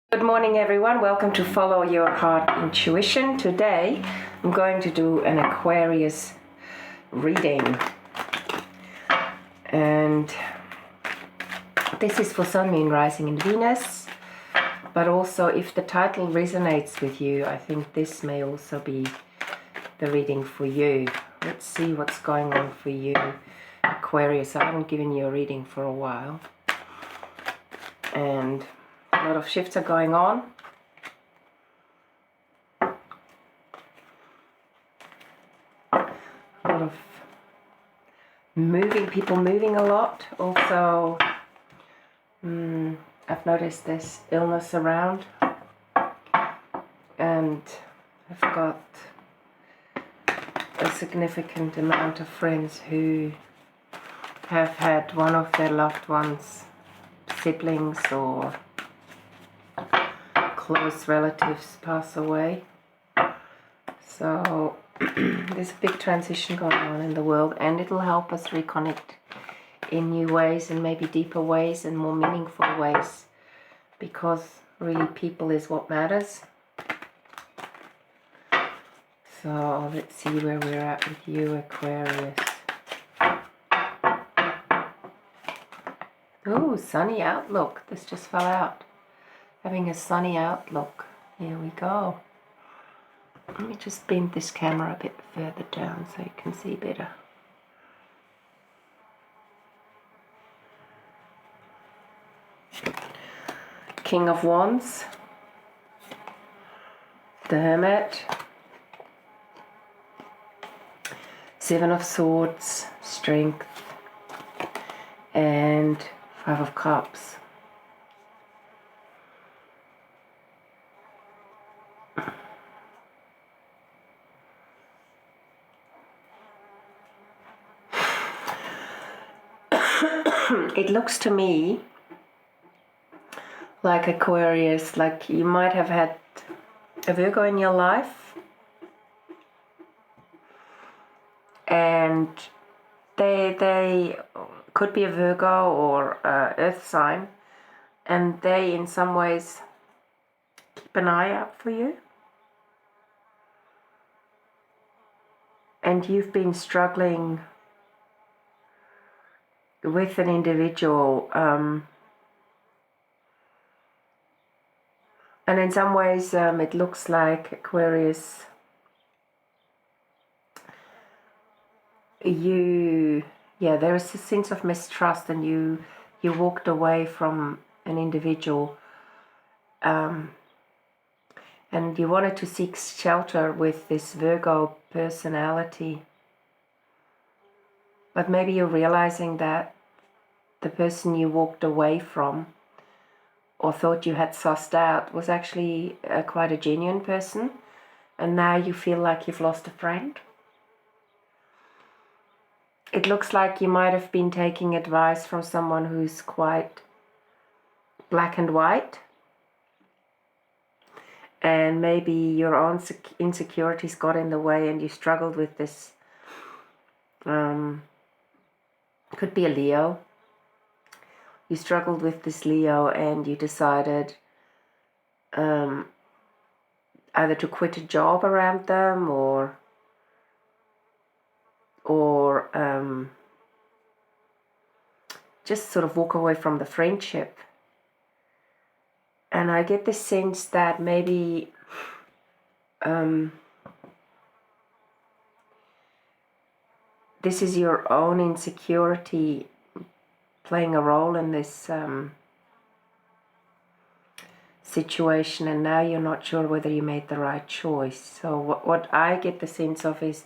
Good morning everyone, welcome to Follow Your Heart Intuition. Today I'm going to do an Aquarius reading, and this is for Sun, Moon, Rising and Venus, but also if the title resonates with you, I think this may also be the reading for you. Let's see what's going on for you, Aquarius. I haven't given you a reading for a while, and a lot of shifts are going on. A lot of people moving a lot. Also, I've noticed there's illness around, and I've got a significant amount of friends who have had one of their loved ones, siblings or close relatives, pass away. So there's a big transition going on in the world, and it'll help us reconnect in new ways and maybe deeper ways and more meaningful ways, because really people is what matters. So let's see where we're at with you, Aquarius. Oh, sunny outlook. This just fell out. Having a sunny outlook. Here we go. Let me just bend this camera a bit further down so you can see better. King of Wands, the Hermit, Seven of Swords, Strength, and Five of Cups. It looks to me like, Aquarius, like you might have had a Virgo in your life, and they could be a Virgo or earth sign, and they in some ways keep an eye out for you, and you've been struggling with an individual, and in some ways it looks like, Aquarius, there is a sense of mistrust, and you walked away from an individual, and you wanted to seek shelter with this Virgo personality, but maybe you're realizing that the person you walked away from or thought you had sussed out was actually quite a genuine person, and now you feel like you've lost a friend. It looks like you might have been taking advice from someone who's quite black and white, and maybe your own insecurities got in the way and you struggled with this. Could be a Leo. You struggled with this Leo, and you decided either to quit a job around them or just sort of walk away from the friendship. And I get the sense that maybe this is your own insecurity playing a role in this situation, and now you're not sure whether you made the right choice. So what I get the sense of is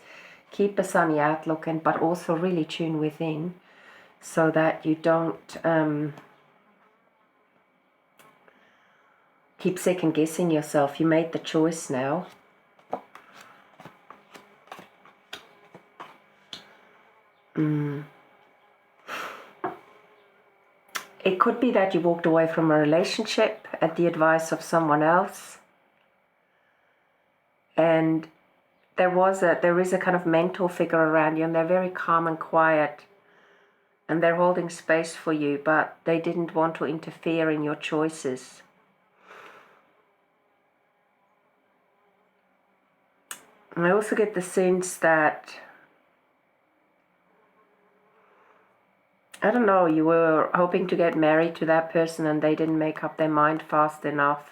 keep a sunny outlook, but also really tune within, so that you don't keep second guessing yourself. You made the choice now. It could be that you walked away from a relationship at the advice of someone else, and there is a kind of mentor figure around you, and they're very calm and quiet, and they're holding space for you, but they didn't want to interfere in your choices. I also get the sense that, I don't know, you were hoping to get married to that person and they didn't make up their mind fast enough.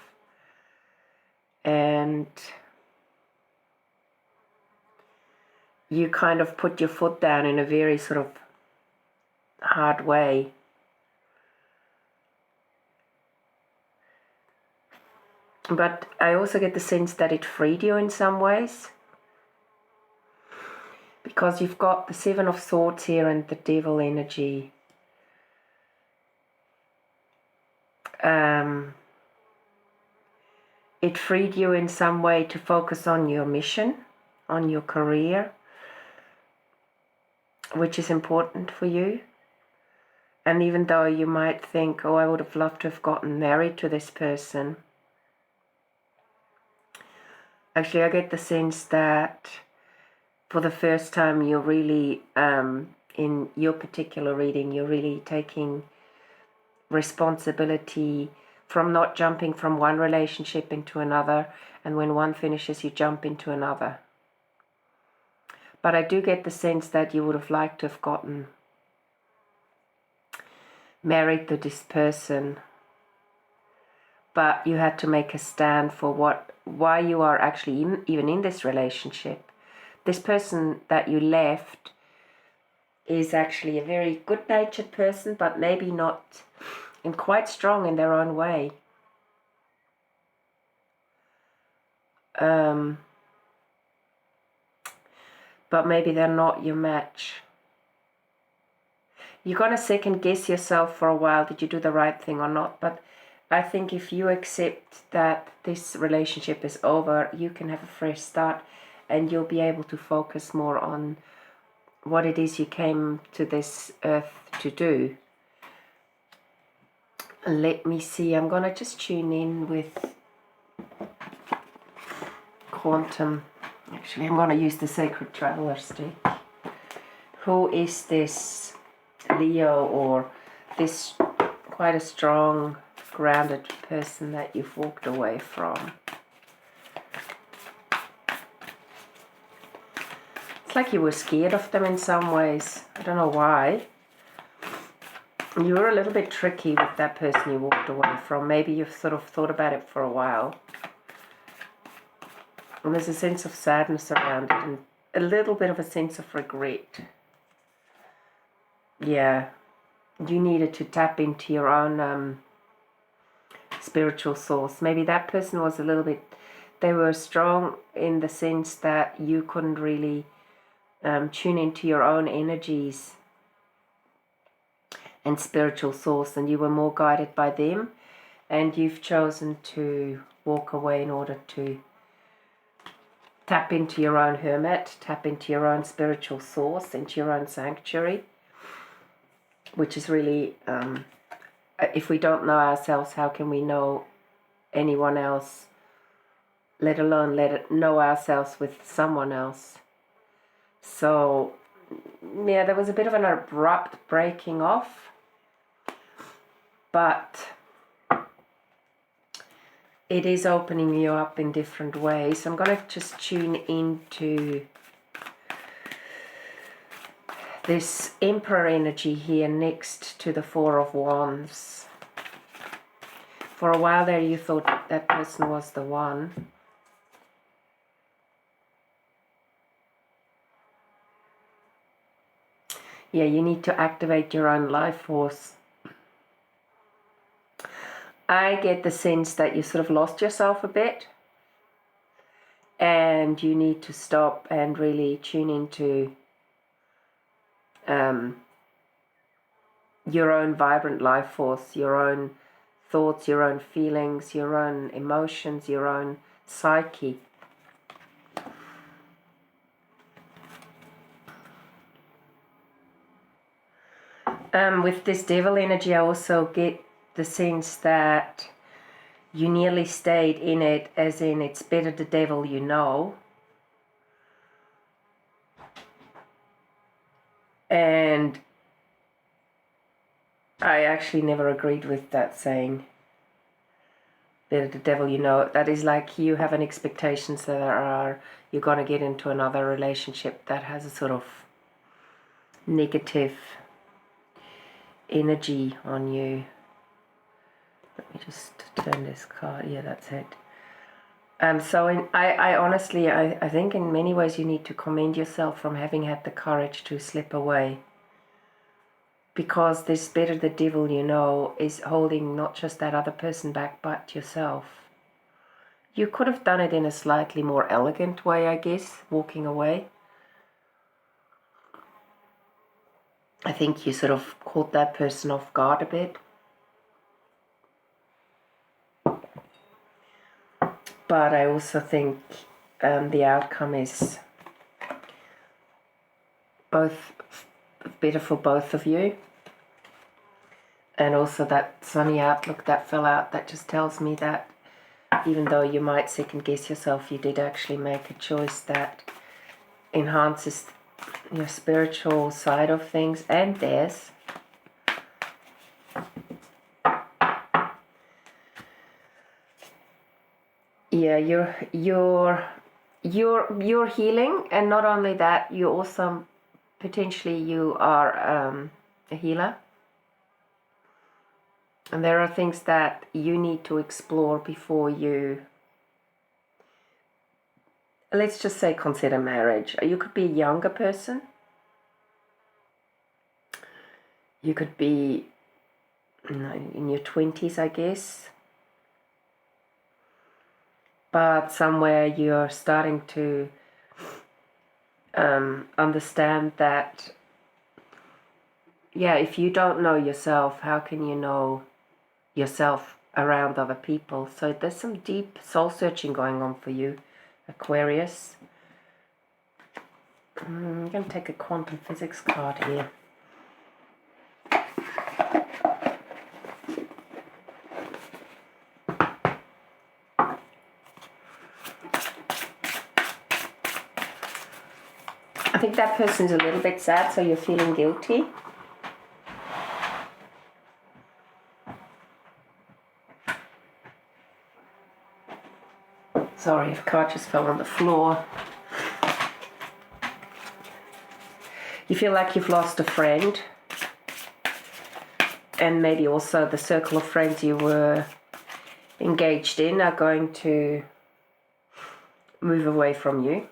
And you kind of put your foot down in a very sort of hard way. But I also get the sense that it freed you in some ways. Because you've got the Seven of Swords here and the Devil energy. It freed you in some way to focus on your mission, on your career, which is important for you. And even though you might think, oh, I would have loved to have gotten married to this person, actually I get the sense that for the first time you're really, in your particular reading, you're really taking responsibility from not jumping from one relationship into another, and when one finishes you jump into another. But I do get the sense that you would have liked to have gotten married to this person, but you had to make a stand for why you are actually even in this relationship. This person that you left is actually a very good-natured person, but maybe not, and quite strong in their own way. But maybe they're not your match. You're going to second guess yourself for a while, did you do the right thing or not? But I think if you accept that this relationship is over, you can have a fresh start and you'll be able to focus more on what it is you came to this earth to do. Let me see, I'm going to just tune in with quantum. Actually, I'm going to use the Sacred Traveler stick. Who is this Leo, or this quite a strong, grounded person that you've walked away from? It's like you were scared of them in some ways. I don't know why. You were a little bit tricky with that person you walked away from. Maybe you've sort of thought about it for a while. And there's a sense of sadness around it and a little bit of a sense of regret. Yeah, you needed to tap into your own spiritual source. Maybe that person was a little bit, they were strong in the sense that you couldn't really tune into your own energies and spiritual source, and you were more guided by them, and you've chosen to walk away in order to tap into your own hermit, tap into your own spiritual source, into your own sanctuary, which is really, if we don't know ourselves, how can we know anyone else, let alone know ourselves with someone else? So, yeah, there was a bit of an abrupt breaking off, but it is opening you up in different ways. I'm going to just tune into this Emperor energy here next to the Four of Wands. For a while there you thought that person was the one. Yeah, you need to activate your own life force. I get the sense that you sort of lost yourself a bit, and you need to stop and really tune into your own vibrant life force, your own thoughts, your own feelings, your own emotions, your own psyche. With this Devil energy, I also get the sense that you nearly stayed in it, as in it's better the devil you know. And I actually never agreed with that saying. better the devil you know. That is like you have an expectations that you're going to get into another relationship that has a sort of negative energy on you. Let me just turn this card. Yeah, that's it. So I honestly, I think in many ways you need to commend yourself from having had the courage to slip away. Because this better the devil you know is holding not just that other person back, but yourself. You could have done it in a slightly more elegant way, I guess, walking away. I think you sort of caught that person off guard a bit. But I also think the outcome is both better for both of you. And also that sunny outlook that fell out, that just tells me that even though you might second guess yourself, you did actually make a choice that enhances your spiritual side of things and theirs. Yeah, you're healing, and not only that, you also potentially you are a healer. And there are things that you need to explore before you, let's just say, consider marriage. You could be a younger person. You could be in your 20s, I guess. But somewhere you're starting to understand that, yeah, if you don't know yourself, how can you know yourself around other people? So there's some deep soul searching going on for you, Aquarius. I'm going to take a quantum physics card here. I think that person's a little bit sad, so you're feeling guilty. Sorry, if a card just fell on the floor. You feel like you've lost a friend, and maybe also the circle of friends you were engaged in are going to move away from you.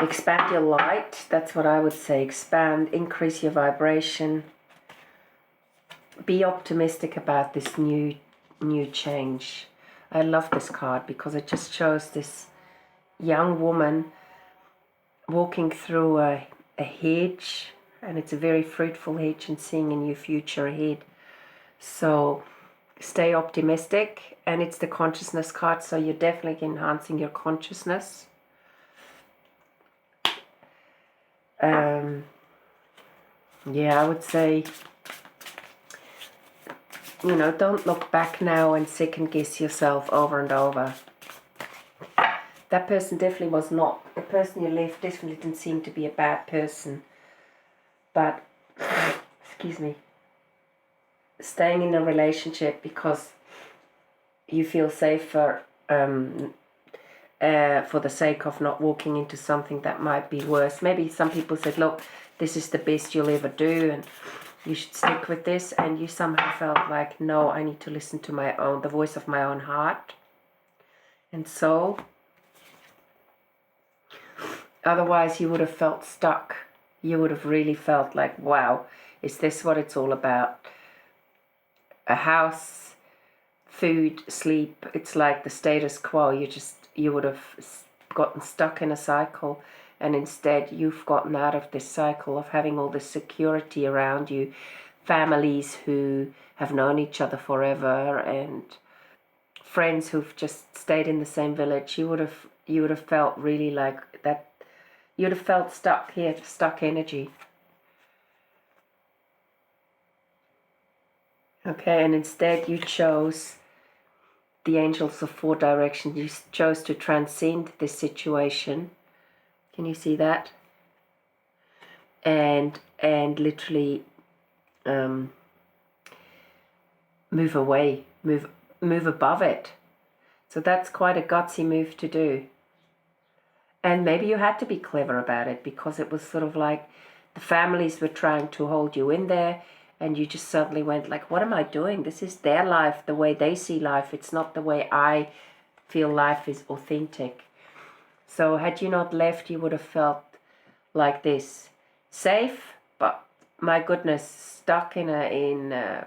Expand your light, that's what I would say. Expand, increase your vibration. Be optimistic about this new change. I love this card because it just shows this young woman walking through a hedge, and it's a very fruitful hedge, and seeing a new future ahead. So stay optimistic, and it's the consciousness card, so you're definitely enhancing your consciousness. Yeah, I would say, don't look back now and second guess yourself over and over. That person definitely was not, the person you left definitely didn't seem to be a bad person. But, excuse me, staying in a relationship because you feel safer for the sake of not walking into something that might be worse. Maybe some people said, look, this is the best you'll ever do and you should stick with this, and you somehow felt like, no, I need to listen to the voice of my own heart and soul. Otherwise you would have felt stuck. You would have really felt like, wow, is this what it's all about? A house, food, sleep, it's like the status quo. You would have gotten stuck in a cycle, and instead you've gotten out of this cycle of having all this security around you, families who have known each other forever, and friends who've just stayed in the same village. You would have felt really like that. You would have felt stuck here, stuck energy. Okay, and instead you chose the angels of four directions. You chose to transcend this situation. Can you see that? And and literally move away, move above it. So that's quite a gutsy move to do. And maybe you had to be clever about it, because it was sort of like the families were trying to hold you in there, and you just suddenly went like, what am I doing? This is their life, the way they see life. It's not the way I feel life is authentic. So had you not left, you would have felt like this, safe, but my goodness, stuck in a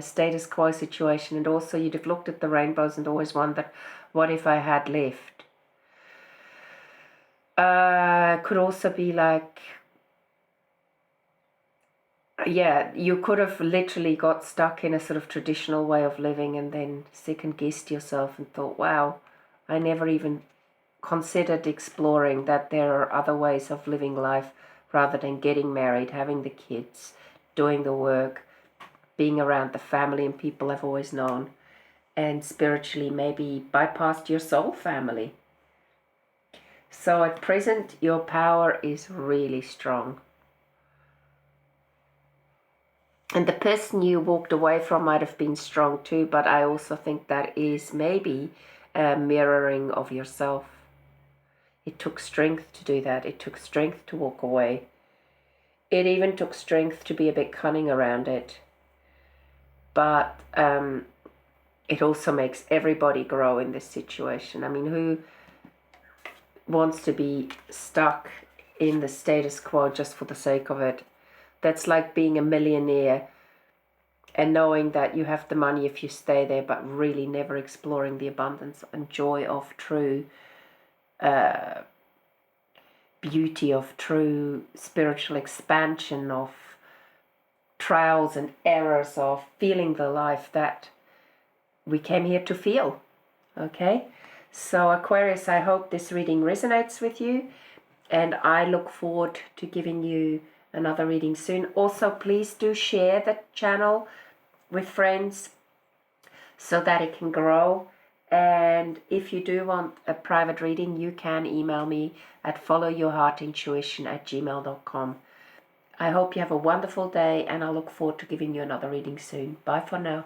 status quo situation. And also you'd have looked at the rainbows and always wondered, what if I had left? Could also be like, yeah, you could have literally got stuck in a sort of traditional way of living and then second-guessed yourself and thought, wow, I never even considered exploring that there are other ways of living life rather than getting married, having the kids, doing the work, being around the family and people I've always known, and spiritually maybe bypassed your soul family. So at present, your power is really strong. And the person you walked away from might have been strong too, but I also think that is maybe a mirroring of yourself. It took strength to do that. It took strength to walk away. It even took strength to be a bit cunning around it. But it also makes everybody grow in this situation. I mean, who wants to be stuck in the status quo just for the sake of it? That's like being a millionaire and knowing that you have the money if you stay there, but really never exploring the abundance and joy of true beauty, of true spiritual expansion, of trials and errors, of feeling the life that we came here to feel. Okay? So Aquarius, I hope this reading resonates with you, and I look forward to giving you another reading soon. Also, please do share the channel with friends so that it can grow. And if you do want a private reading, you can email me at followyourheartintuition@gmail.com. I hope you have a wonderful day, and I look forward to giving you another reading soon. Bye for now.